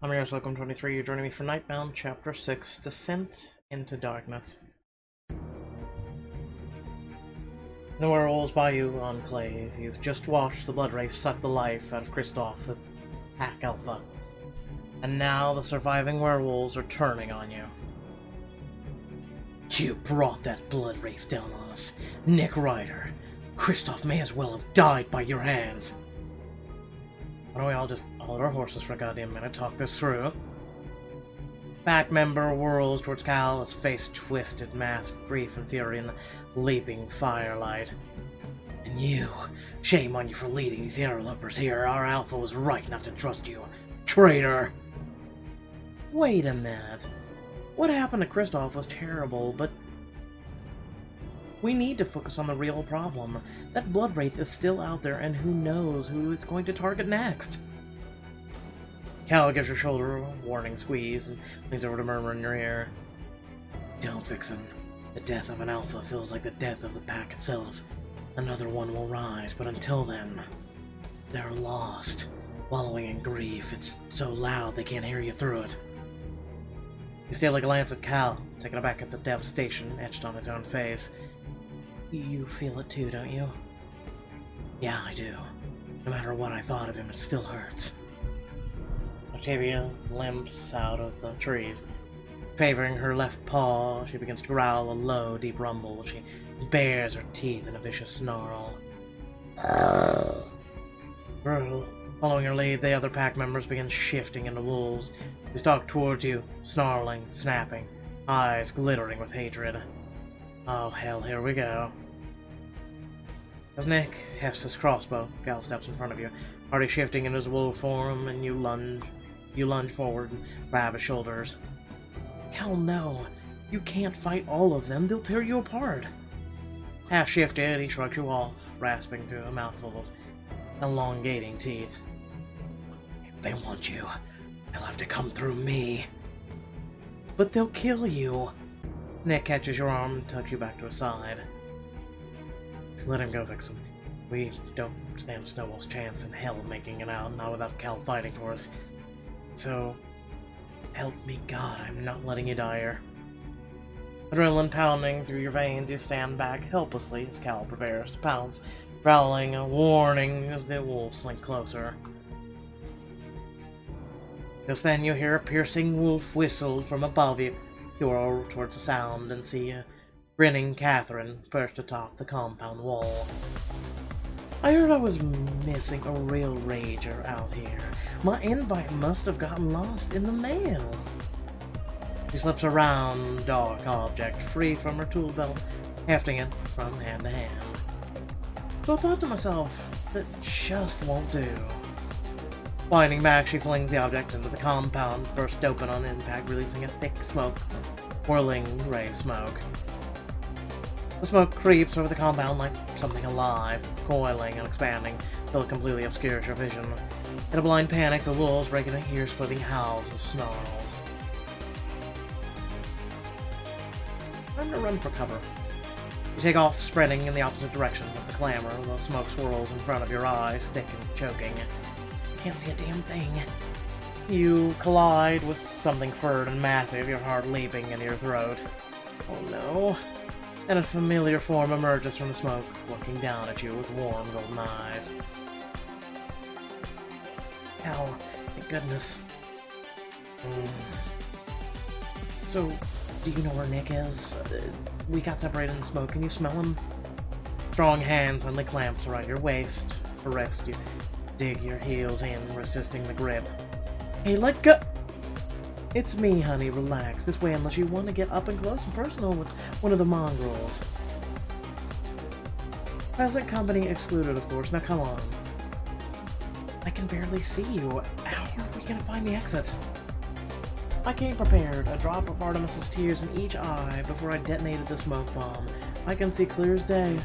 I'm your Welcome 23. You're joining me for Nightbound, Chapter 6, Descent into Darkness. The werewolves by you, Enclave. You've just watched the blood wraith suck the life out of Kristoff, the pack alpha. And now the surviving werewolves are turning on you. You brought that blood wraith down on us, Nick Ryder. Kristoff may as well have died by your hands. Why don't we all just hold our horses for a goddamn minute, talk this through? Pack member whirls towards Cal, his face twisted, mask of grief and fury in the leaping firelight. And you, shame on you for leading these interlopers here. Our alpha was right not to trust you. Traitor! Wait a minute. What happened to Kristoff was terrible, but we need to focus on the real problem. That blood wraith is still out there, and who knows who it's going to target next. Cal gives your shoulder a warning squeeze and leans over to murmur in your ear. Don't, Vixen. The death of an alpha feels like the death of the pack itself. Another one will rise, but until then, they're lost. Wallowing in grief, it's so loud they can't hear you through it. You steal a glance at Cal, taken aback at the devastation etched on his own face. You feel it too, don't you? Yeah, I do. No matter what I thought of him, it still hurts. Octavia limps out of the trees. Favoring her left paw, she begins to growl a low, deep rumble. She bares her teeth in a vicious snarl. Following her lead, the other pack members begin shifting into wolves. They stalk towards you, snarling, snapping, eyes glittering with hatred. Oh hell, here we go. As Nick hefts his crossbow, Cal steps in front of you, already shifting into his wolf form, and you lunge forward and grab his shoulders. Cal, no. You can't fight all of them. They'll tear you apart. Half shifted, he shrugs you off, rasping through a mouthful of elongating teeth. If they want you, they'll have to come through me. But they'll kill you. Nick catches your arm and tugs you back to his side. Let him go, Vixen. We don't stand a snowball's chance in hell of making it out, not without Cal fighting for us. So, help me God, I'm not letting you die here. Adrenaline pounding through your veins, you stand back helplessly as Cal prepares to pounce, growling a warning as the wolves slink closer. Just then you hear a piercing wolf whistle from above you. You roll towards the sound and see a grinning Catherine perched atop the compound wall. I heard I was missing a real rager out here. My invite must have gotten lost in the mail. She slips a round, dark object free from her tool belt, hefting it from hand to hand. So I thought to myself, that just won't do. Winding back, she flings the object into the compound, burst open on impact, releasing a thick smoke, whirling gray smoke. The smoke creeps over the compound like something alive, coiling and expanding until it completely obscures your vision. In a blind panic, the wolves break into ear-splitting howls and snarls. Time to run for cover. You take off, spreading in the opposite direction with the clamor. The smoke swirls in front of your eyes, thick and choking. You can't see a damn thing. You collide with something furred and massive, your heart leaping into your throat. Oh no. And a familiar form emerges from the smoke, looking down at you with warm golden eyes. Hell, thank goodness. So, do you know where Nick is? We got separated in the smoke. Can you smell him? Strong hands suddenly clamps around your waist. For rest, you dig your heels in, resisting the grip. Hey, let go! It's me, honey. Relax. This way, unless you want to get up and close and personal with one of the mongrels. Present company excluded, of course. Now, come on. I can barely see you. How are we going to find the exit? I came prepared. A drop of Artemis's tears in each eye before I detonated the smoke bomb. I can see clear as day.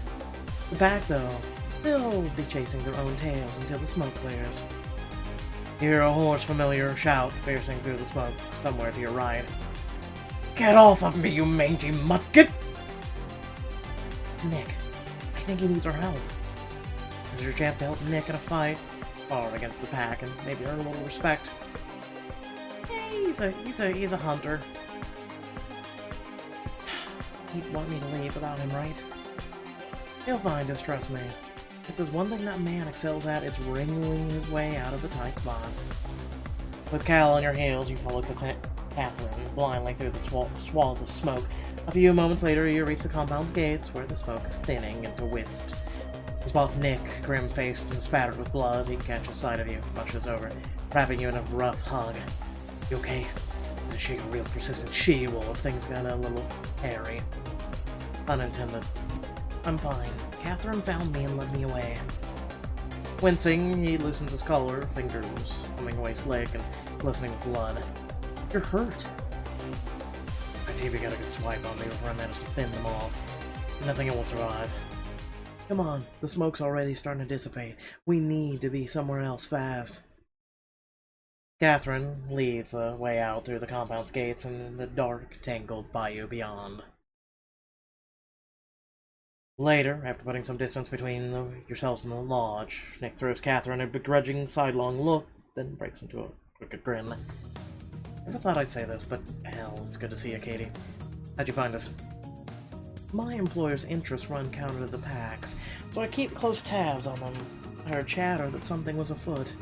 The back, though, they'll be chasing their own tails until the smoke clears. You hear a hoarse, familiar shout piercing through the smoke somewhere to your right. Get off of me, you mangy mutt! It's Nick. I think he needs our help. This is your chance to help Nick in a fight, or against the pack, and maybe earn a little respect. He's a hunter. He'd want me to leave without him, right? He'll find us, trust me. If there's one thing that man excels at, it's wriggling his way out of the tight spot. With Cal on your heels, you follow Catherine blindly through the swalls of smoke. A few moments later, you reach the compound's gates, where the smoke is thinning into wisps. You spot Nick, grim-faced and spattered with blood. He catches sight of you, rushes over, wrapping you in a rough hug. You okay? She a real persistent she-wolf. Things got a little hairy. Unintended. I'm fine. Catherine found me and led me away. Wincing, he loosens his collar, fingers coming away slick and glistening with blood. You're hurt. My TV got a good swipe on me before I managed to fend them off. Nothing will survive. Come on, the smoke's already starting to dissipate. We need to be somewhere else fast. Catherine leads the way out through the compound's gates and the dark, tangled bayou beyond. Later, after putting some distance between yourselves and the lodge, Nick throws Catherine a begrudging sidelong look, then breaks into a crooked grin. Never thought I'd say this, but hell, it's good to see you, Katie. How'd you find us? My employer's interests run counter to the pack's, so I keep close tabs on them. I heard chatter that something was afoot.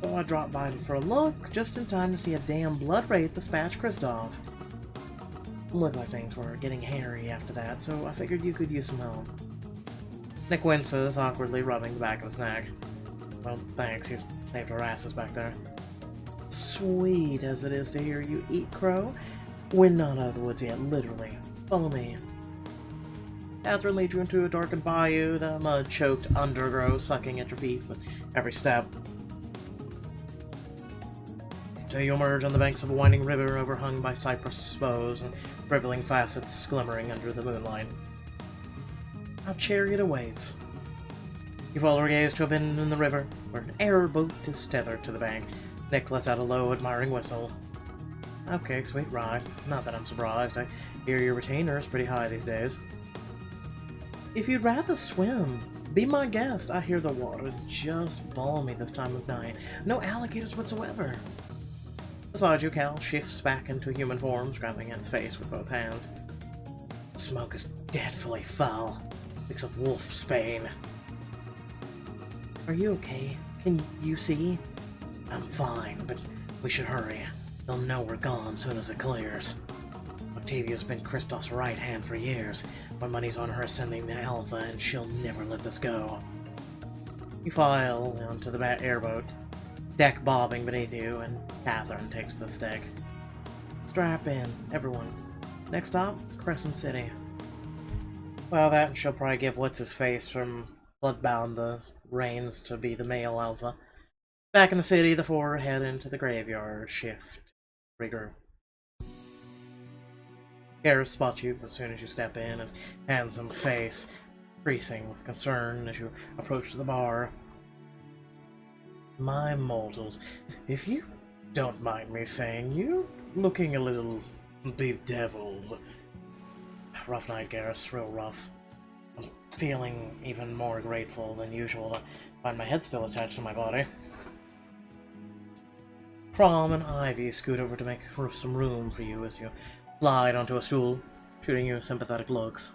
So I dropped by for a look, just in time to see a damn blood wraith dispatch Kristoff. Looked like things were getting hairy after that, so I figured you could use some help. Nick winces, awkwardly rubbing the back of his neck. Well, thanks, you saved our asses back there. Sweet as it is to hear you eat crow, we're not out of the woods yet, literally. Follow me. Catherine leads you into a darkened bayou, the mud-choked undergrowth sucking at your feet with every step. Till you emerge on the banks of a winding river overhung by cypress boughs and rippling facets glimmering under the moonlight. Our chariot awaits. You follow her gaze to a bend in the river, where an airboat is tethered to the bank. Nick lets out a low, admiring whistle. Okay, sweet ride. Not that I'm surprised. I hear your retainer is pretty high these days. If you'd rather swim, be my guest. I hear the water is just balmy this time of night. No alligators whatsoever. Beside you, Cal shifts back into human form, scrubbing at his face with both hands. The smoke is deathfully foul. Mix of wolf's bane. Are you okay? Can you see? I'm fine, but we should hurry. They'll know we're gone soon as it clears. Octavia's been Kristoff's right hand for years. My money's on her ascending the Alpha, and she'll never let this go. You file onto the airboat, deck bobbing beneath you, and Catherine takes the stick. Strap in, everyone. Next stop, Crescent City. Well, that she'll probably give what's-his-face from Bloodbound the reins to be the male Alpha. Back in the city, the four head into the graveyard, shift, regroup. Garrus spots you as soon as you step in, his handsome face creasing with concern as you approach the bar. My mortals, if you don't mind me saying, you're looking a little bedeviled. Rough night, Garrus, real rough. I'm feeling even more grateful than usual to find my head still attached to my body. Prom and Ivy scoot over to make some room for you as you slide onto a stool, shooting you sympathetic looks.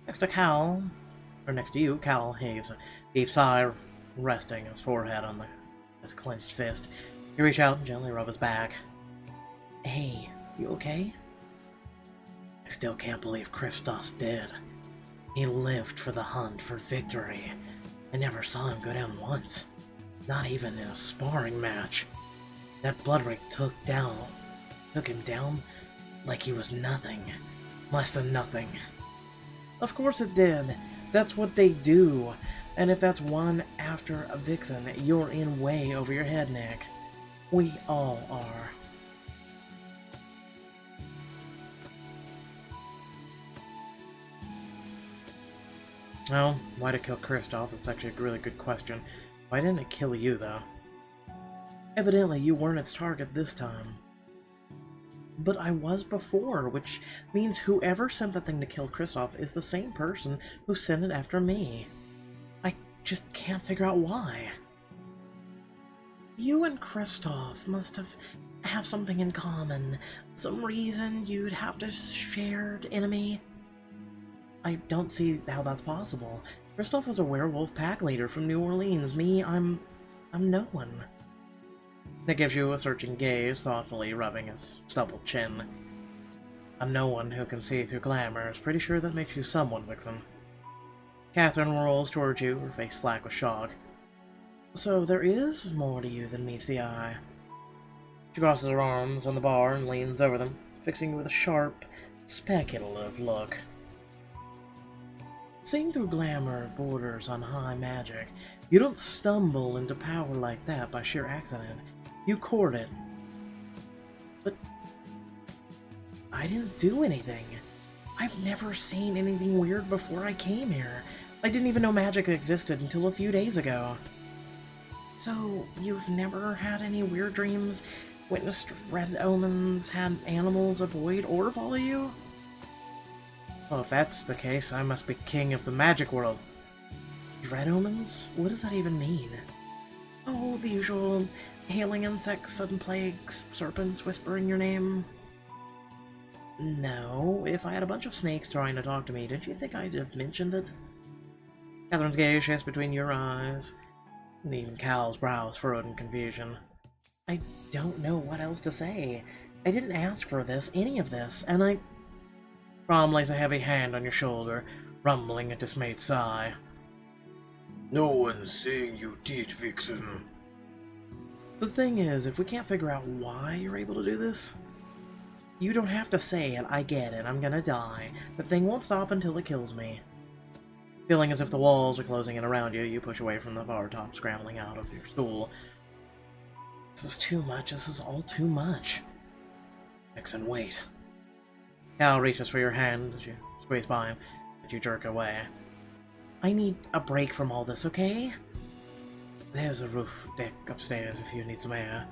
Next to you, Cal heaves a deep sigh, resting his forehead on his clenched fist. You reach out and gently rub his back. Hey, you okay? I still can't believe Kristoff's dead. He lived for the hunt for victory. I never saw him go down once. Not even in a sparring match. That bloodwraith took him down like he was nothing. Less than nothing. Of course it did. That's what they do. And if that's one after a vixen, you're in way over your head, Nick. We all are. Well, why to kill Kristoff? That's actually a really good question. Why didn't it kill you, though? Evidently, you weren't its target this time. But I was before, which means whoever sent that thing to kill Kristoff is the same person who sent it after me. I just can't figure out why. You and Kristoff must have have something in common. Some reason you'd have to shared enemy. I don't see how that's possible. Kristoff was a werewolf pack leader from New Orleans. Me, I'm no one. Nick gives you a searching gaze, thoughtfully rubbing his stubbled chin. A no one who can see through glamour is pretty sure that makes you someone, Vixen. Catherine rolls towards you, her face slack with shock. So there is more to you than meets the eye. She crosses her arms on the bar and leans over them, fixing you with a sharp, speculative look. Seeing through glamour borders on high magic. You don't stumble into power like that by sheer accident. You court it. But I didn't do anything. I've never seen anything weird before I came here. I didn't even know magic existed until a few days ago. So, you've never had any weird dreams, witnessed red omens, had animals avoid or follow you? Well, if that's the case, I must be king of the magic world. Dread omens? What does that even mean? Oh, the usual hailing insects, sudden plagues, serpents whispering your name. No, if I had a bunch of snakes trying to talk to me, didn't you think I'd have mentioned it? Catherine's gaze shifts between your eyes, and even Cal's brows furrowed in confusion. I don't know what else to say. I didn't ask for this, any of this, and I... Brom lays a heavy hand on your shoulder, rumbling a dismayed sigh. No one's saying you did, Vixen. The thing is, if we can't figure out why you're able to do this, you don't have to say it, I get it, I'm gonna die. The thing won't stop until it kills me. Feeling as if the walls are closing in around you, you push away from the bar top, scrambling out of your stool. This is too much, this is all too much. Vixen, wait. Cal reaches for your hand as you squeeze by him, but you jerk away. I need a break from all this, okay? There's a roof deck upstairs if you need some air.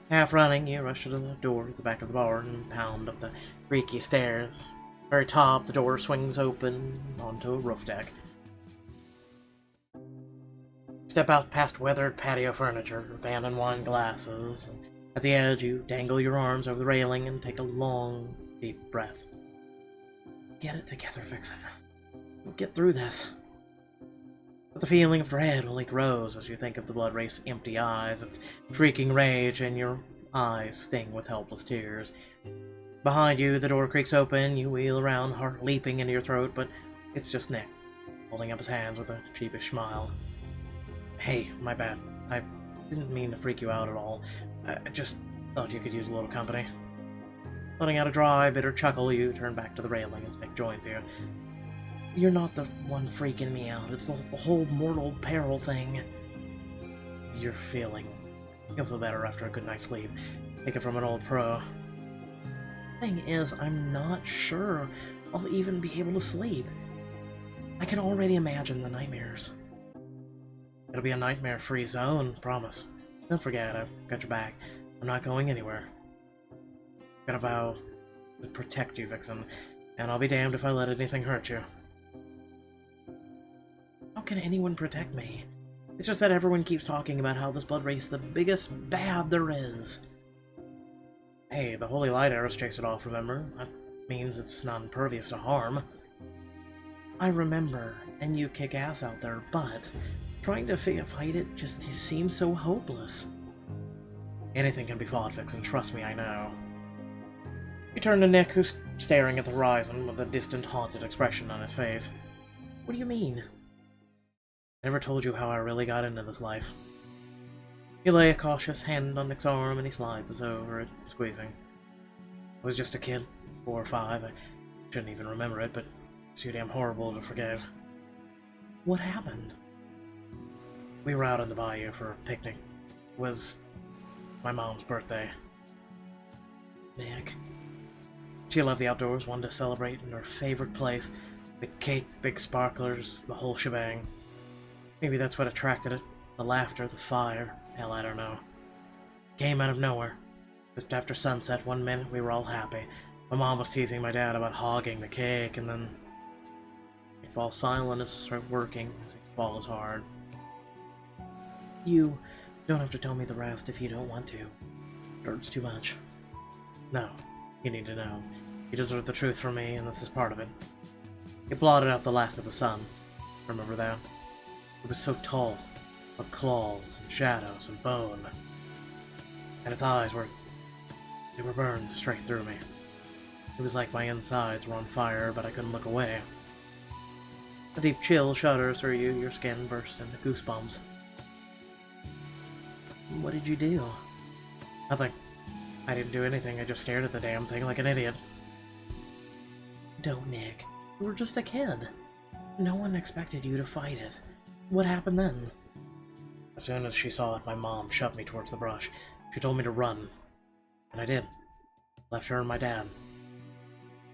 Half running, you rush to the door at the back of the bar and pound up the creaky stairs. Very top, the door swings open onto a roof deck. Step out past weathered patio furniture, abandoned wine glasses. And at the edge, you dangle your arms over the railing and take a long, deep breath. Get it together, Vixen. We'll get through this. But the feeling of dread only grows as you think of the blood race's empty eyes, its shrieking rage, and your eyes sting with helpless tears. Behind you, the door creaks open, you wheel around, heart leaping into your throat, but it's just Nick, holding up his hands with a sheepish smile. Hey, my bad. I didn't mean to freak you out at all. I just thought you could use a little company. Letting out a dry, bitter chuckle, you turn back to the railing as Nick joins you. You're not the one freaking me out. It's the whole mortal peril thing. You'll feel better after a good night's sleep. Take it from an old pro. Thing is, I'm not sure I'll even be able to sleep. I can already imagine the nightmares. It'll be a nightmare-free zone, promise. Don't forget, I've got your back. I'm not going anywhere. Got a vow to protect you, Vixen, and I'll be damned if I let anything hurt you. How can anyone protect me? It's just that everyone keeps talking about how this blood race is the biggest bad there is. Hey, the Holy Light arrows chased it off, remember? That means it's not impervious to harm. I remember, and you kick ass out there, but trying to fight it just seems so hopeless. Anything can be fought, Vixen, trust me, I know. You turn to Nick, who's staring at the horizon with a distant, haunted expression on his face. What do you mean? I never told you how I really got into this life. You lay a cautious hand on Nick's arm and he slides us over it, squeezing. I was just a kid, 4 or 5. I shouldn't even remember it, but it's too damn horrible to forget. What happened? We were out in the bayou for a picnic. It was my mom's birthday. Nick. She loved the outdoors, wanted to celebrate in her favorite place. Big cake, big sparklers, the whole shebang. Maybe that's what attracted it. The laughter, the fire. Hell, I don't know. Came out of nowhere. Just after sunset, one minute we were all happy. My mom was teasing my dad about hogging the cake, and then he falls silent as start working as he falls hard. You don't have to tell me the rest if you don't want to. It hurts too much. No, you need to know. You deserve the truth from me, and this is part of it. He blotted out the last of the sun. Remember that? It was so tall, of claws and shadows and bone. And its eyes were burned straight through me. It was like my insides were on fire, but I couldn't look away. A deep chill shudders through you, your skin burst into goosebumps. What did you do? Nothing. I didn't do anything, I just stared at the damn thing like an idiot. Don't, Nick. You were just a kid. No one expected you to fight it. What happened then? As soon as she saw it, my mom shoved me towards the brush. She told me to run. And I did. Left her and my dad.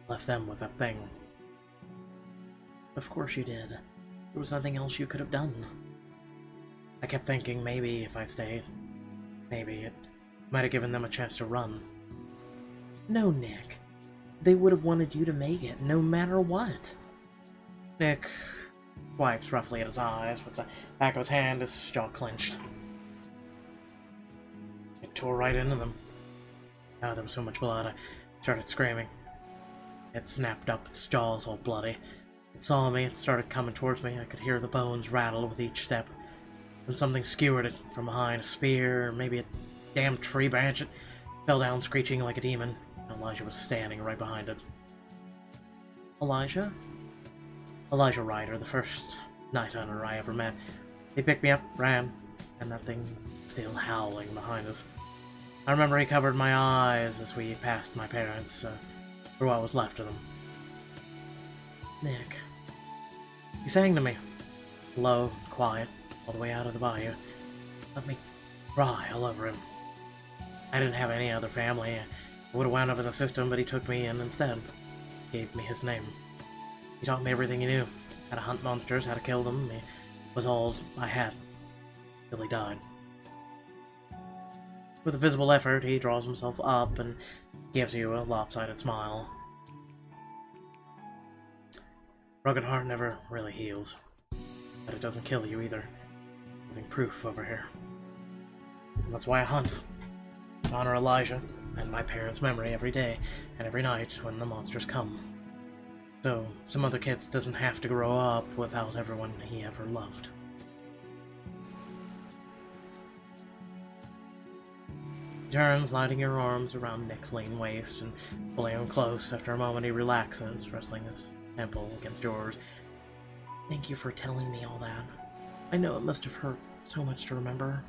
Left them with that thing. Of course you did. There was nothing else you could have done. I kept thinking maybe if I'd stayed, maybe it might have given them a chance to run. No, Nick. They would have wanted you to make it, no matter what. Nick wipes roughly at his eyes with the back of his hand, his jaw clenched. It tore right into them. Oh, there was so much blood, I started screaming. It snapped up, its jaws all bloody. It saw me, it started coming towards me. I could hear the bones rattle with each step. Then something skewered it from behind, a spear, or maybe a damn tree branch. It fell down screeching like a demon. Elijah was standing right behind it. Elijah? Elijah Ryder, the first night hunter I ever met. He picked me up, ran, and that thing still howling behind us. I remember he covered my eyes as we passed my parents, or what was left of them. Nick. He sang to me, low, quiet, all the way out of the bayou. Let me cry all over him. I didn't have any other family. I would have wound up in the system, but he took me in instead. Gave me his name. He taught me everything he knew. How to hunt monsters, how to kill them. He was all I had. Till he died. With a visible effort, he draws himself up and gives you a lopsided smile. Broken heart never really heals. But it doesn't kill you either. Living proof over here. And that's why I hunt. To honor Elijah and my parents' memory every day and every night when the monsters come. So some other kid doesn't have to grow up without everyone he ever loved. He turns, lighting your arms around Nick's lean waist and pulling him close. After a moment he relaxes, wrestling his temple against yours. Thank you for telling me all that. I know it must have hurt so much to remember.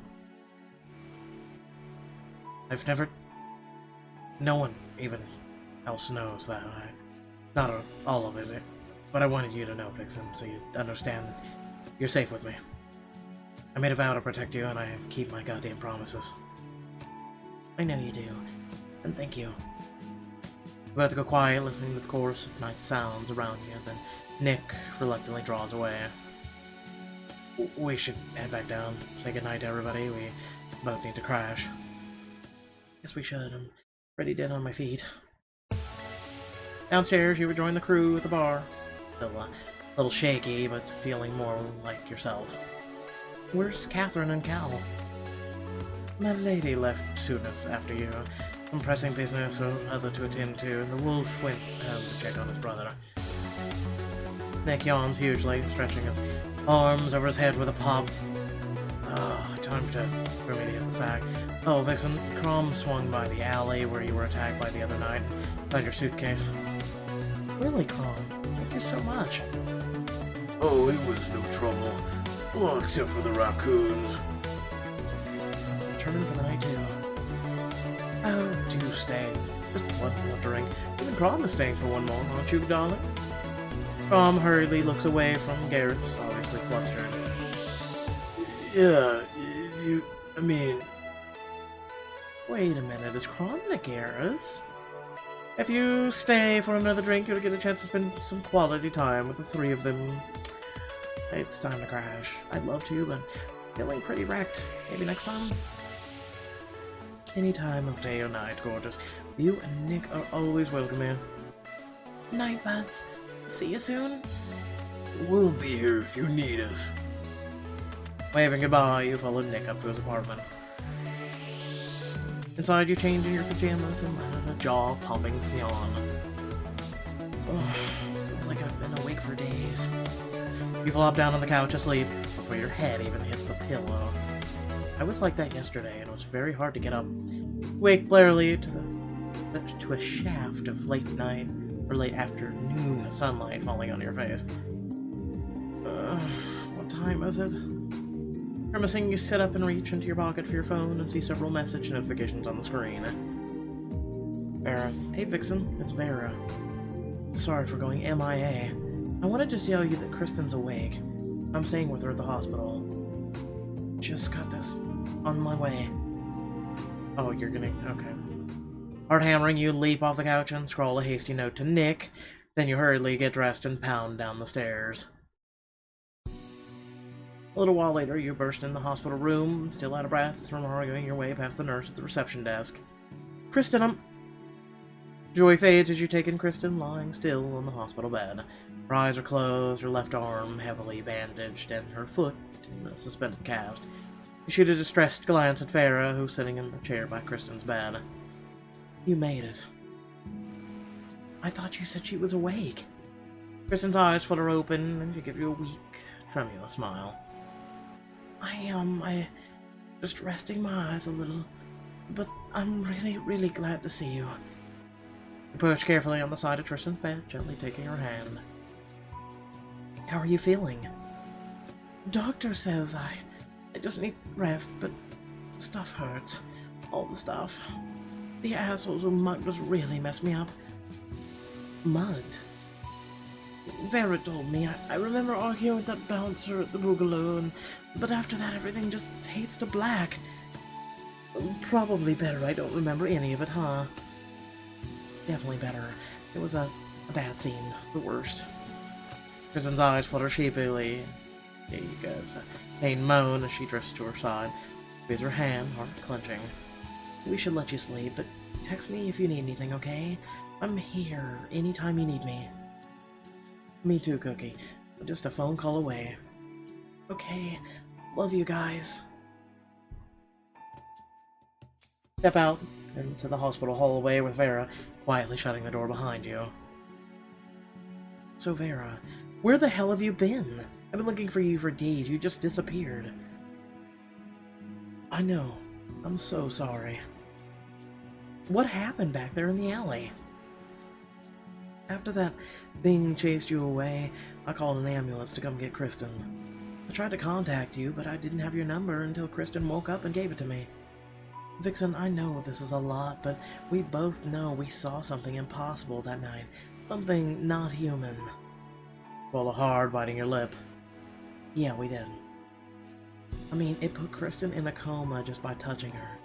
I've never... No one even else knows that. Not all of it, but I wanted you to know, Vixen, so you'd understand that you're safe with me. I made a vow to protect you, and I keep my goddamn promises. I know you do, and thank you. We're about to go quiet, listening to the chorus of night sounds around you, then Nick reluctantly draws away. We should head back down, say goodnight to everybody. We both need to crash. Guess we should. I'm pretty dead on my feet. Downstairs, you rejoin the crew at the bar. Still a little shaky, but feeling more like yourself. Where's Catherine and Cal? My lady left soon after you. Some pressing business or other to attend to, and the wolf went to check on his brother. Nick yawns hugely, stretching his arms over his head with a pop. Time for me to hit the sack. Oh, Vixen, Crom swung by the alley where you were attacked by the other night. Found your suitcase. Really, Crom? Thank you so much. Oh, it was no trouble. Well, except for the raccoons. Returning for the night, too. Oh, do stay. Just wondering. Even Crom is staying for one more, aren't you, darling? Crom hurriedly looks away from Garrett, obviously flustered. Yeah, I mean... Wait a minute, is Crom Garrus? If you stay for another drink, you'll get a chance to spend some quality time with the three of them. It's time to crash. I'd love to, but feeling pretty wrecked. Maybe next time? Any time of day or night, gorgeous. You and Nick are always welcome here. Night, buds. See you soon. We'll be here if you need us. Waving goodbye, you followed Nick up to his apartment. Inside, you change in your pajamas and let a jaw-popping yawn. Feels like I've been awake for days. You flop down on the couch asleep before your head even hits the pillow. I was like that yesterday, and it was very hard to get up. Wake blurrily to a shaft of late night or late afternoon sunlight falling on your face. What time is it? Grimacing, you sit up and reach into your pocket for your phone and see several message notifications on the screen. Vera. Hey Vixen, it's Vera. Sorry for going MIA. I wanted to tell you that Kristen's awake. I'm staying with her at the hospital. Just got this on my way. Oh, you're gonna... okay. Hard hammering, you leap off the couch and scrawl a hasty note to Nick. Then you hurriedly get dressed and pound down the stairs. A little while later, you burst in the hospital room, still out of breath from arguing your way past the nurse at the reception desk. Kristen, Joy fades as you take in Kristen lying still on the hospital bed. Her eyes are closed, her left arm heavily bandaged, and her foot in a suspended cast. You shoot a distressed glance at Farah, who's sitting in the chair by Kristen's bed. You made it. I thought you said she was awake. Kristen's eyes flutter open, and she give you a weak, tremulous smile. I just resting my eyes a little, but I'm really, really glad to see you. You perch carefully on the side of Tristan's bed, gently taking her hand. How are you feeling? Doctor says I just need rest, but stuff hurts. All the stuff. The assholes who mugged us really messed me up. Mugged? Vera told me. I remember arguing with that bouncer at the Boogaloo, but after that everything just fades to black. Probably better I don't remember any of it, huh? Definitely better. It was a bad scene. The worst. Kristen's eyes flutter sheepishly. There you go. A pain moan as she drifts to her side. With her hand, heart clenching. We should let you sleep, but text me if you need anything, okay? I'm here anytime you need me. Me too, Cookie. Just a phone call away. Okay. Love you guys. Step out into the hospital hallway with Vera, quietly shutting the door behind you. So Vera, where the hell have you been? I've been looking for you for days. You just disappeared. I know. I'm so sorry. What happened back there in the alley? After that thing chased you away, I called an ambulance to come get Kristen. I tried to contact you, but I didn't have your number until Kristen woke up and gave it to me. Vixen, I know this is a lot, but we both know we saw something impossible that night. Something not human. Swallow hard, biting your lip. Yeah, we did. I mean, it put Kristen in a coma just by touching her.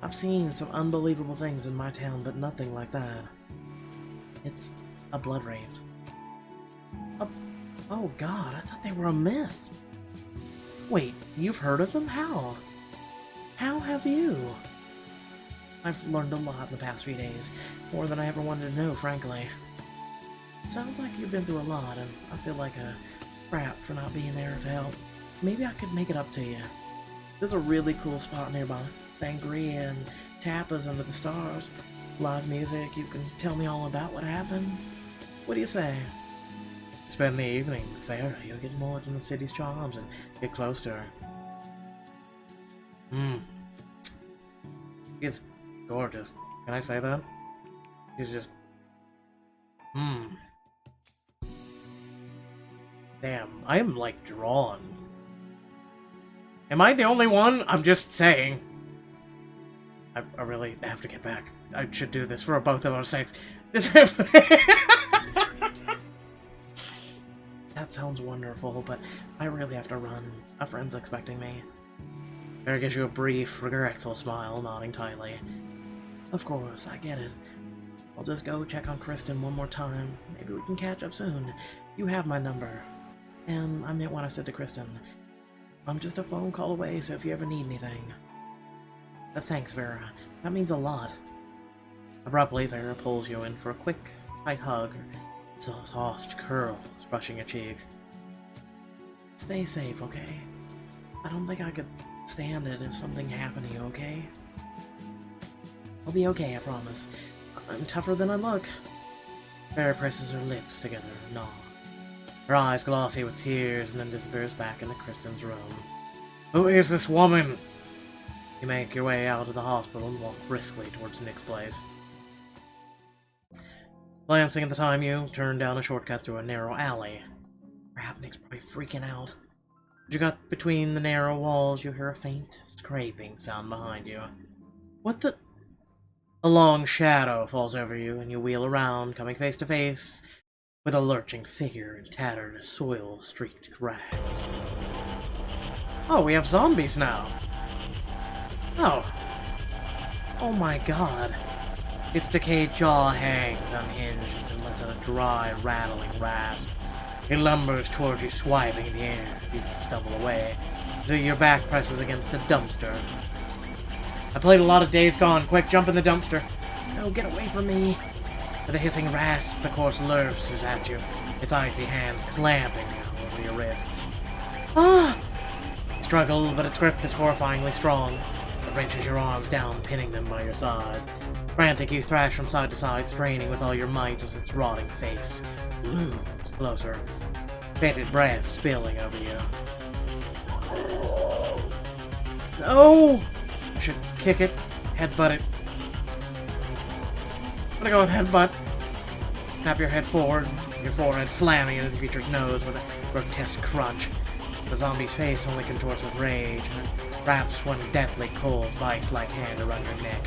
I've seen some unbelievable things in my town, but nothing like that. It's a blood wraith. Oh god, I thought they were a myth. Wait, you've heard of them? How? How have you? I've learned a lot in the past few days. More than I ever wanted to know, frankly. It sounds like you've been through a lot, and I feel like a crap for not being there to help. Maybe I could make it up to you. There's a really cool spot nearby. Sangria and tapas under the stars. Live music. You can tell me all about what happened. What do you say? Spend the evening with Farah. You'll get more than the city's charms and get close to her. She's gorgeous. Can I say that? She's just... Damn, I am like drawn. Am I the only one? I'm just saying. I really have to get back. I should do this for both of our sakes. That sounds wonderful, but I really have to run. A friend's expecting me. Vera gives you a brief, regretful smile, nodding tightly. Of course, I get it. I'll just go check on Kristen one more time. Maybe we can catch up soon. You have my number. And I meant what I said to Kristen. I'm just a phone call away, so if you ever need anything. Thanks, Vera. That means a lot. Abruptly, Vera pulls you in for a quick, tight hug. Soft curls brushing your cheeks. Stay safe, okay? I don't think I could stand it if something happened to you, okay? I'll be okay, I promise. I'm tougher than I look. Farrah presses her lips together and nods. Her eyes glossy with tears and then disappears back into Kristen's room. Who is this woman? You make your way out of the hospital and walk briskly towards Nick's place. Glancing at the time, you turn down a shortcut through a narrow alley. Crap, Nick's probably freaking out. As you got between the narrow walls, you hear a faint scraping sound behind you. What the? A long shadow falls over you, and you wheel around, coming face to face with a lurching figure in tattered, soil-streaked rags. Oh, we have zombies now! Oh. Oh my god. Its decayed jaw hangs unhinged and lets out a dry, rattling rasp. It lumbers towards you, swiping the air. You stumble away, until your back presses against a dumpster. I played a lot of Days Gone. Quick, jump in the dumpster. No, get away from me. With a hissing rasp, the corpse lurches at you, its icy hands clamping over your wrists. Ah! You struggle, but its grip is horrifyingly strong. It wrenches your arms down, pinning them by your sides. Frantic, you thrash from side to side, straining with all your might as its rotting face looms closer. Fainted breath spilling over you. No! I should kick it, headbutt it. I'm gonna go with headbutt. Snap your head forward, your forehead slamming into the creature's nose with a grotesque crunch. The zombie's face only contorts with rage, and wraps one deathly cold, vice-like hand around your neck.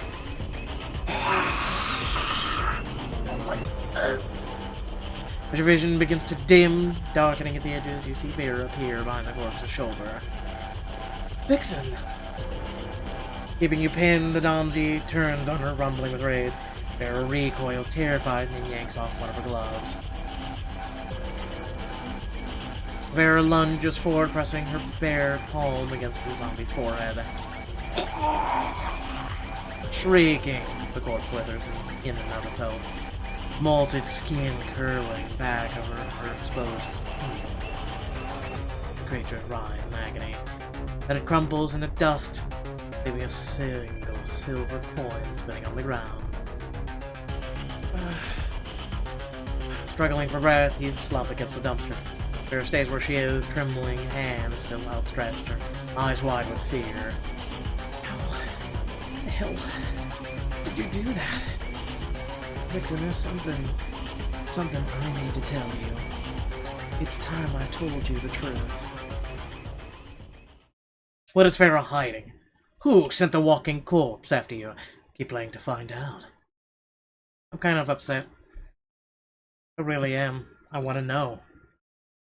As your vision begins to dim, darkening at the edges, you see Vera appear behind the corpse's shoulder. Vixen! Keeping you pinned, the zombie turns on her, rumbling with rage. Vera recoils, terrified, and then yanks off one of her gloves. Vera lunges forward, pressing her bare palm against the zombie's forehead. Shrieking, the corpse withers in and of itself. Malted skin curling back over her exposed heel. The creature writhes in agony. Then it crumbles into dust, leaving a single silver coin spinning on the ground. Struggling for breath, you slump against the dumpster. Vera stays where she is, trembling, hand still outstretched, her eyes wide with fear. How the hell did you do that? Vixen, there's something I need to tell you. It's time I told you the truth. What is Vera hiding? Who sent the walking corpse after you? Keep playing to find out. I'm kind of upset. I really am. I want to know.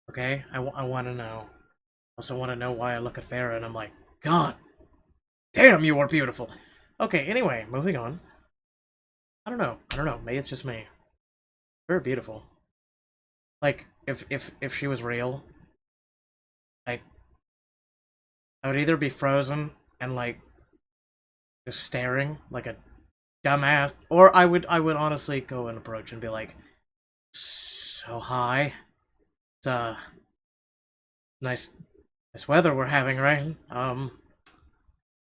Okay? I want to know. I also want to know why I look at Vera and I'm like, God damn, you are beautiful. Okay, anyway, moving on. I don't know. Maybe it's just me. Very beautiful. Like, if she was real, I would either be frozen and like just staring like a dumbass, or I would honestly go and approach and be like, so hi. It's nice weather we're having, right?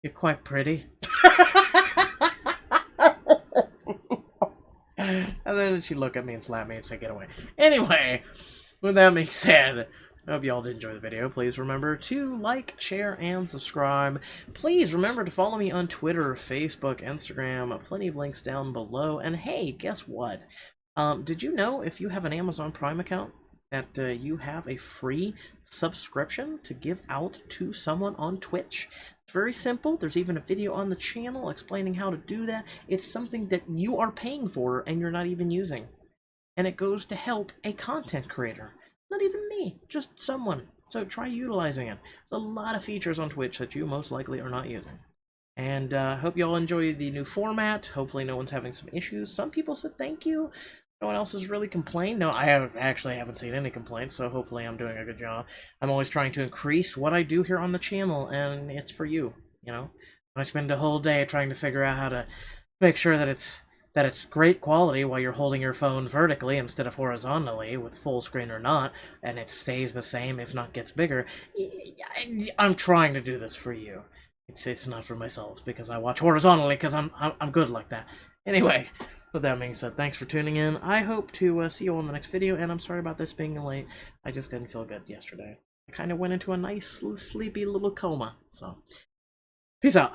You're quite pretty. And then she'd look at me and slap me and say, get away. Anyway, with that being said, I hope you all did enjoy the video. Please remember to like, share, and subscribe. Please remember to follow me on Twitter, Facebook, Instagram. Plenty of links down below. And hey, guess what? Did you know if you have an Amazon Prime account that you have a free subscription to give out to someone on Twitch? It's very simple. There's even a video on the channel explaining how to do that. It's something that you are paying for and you're not even using. And it goes to help a content creator. Not even me, just someone. So try utilizing it. There's a lot of features on Twitch that you most likely are not using. And hope you all enjoy the new format. Hopefully no one's having some issues. Some people said thank you. No one else has really complained. No, I haven't seen any complaints, so hopefully I'm doing a good job. I'm always trying to increase what I do here on the channel, and it's for you, you know? I spend a whole day trying to figure out how to make sure that it's great quality while you're holding your phone vertically instead of horizontally, with full screen or not, and it stays the same, if not gets bigger. I'm trying to do this for you. It's not for myself because I watch horizontally because I'm good like that. Anyway, with that being said, thanks for tuning in. I hope to see you all in the next video, and I'm sorry about this being late. I just didn't feel good yesterday. I kind of went into a nice, sleepy little coma, so peace out.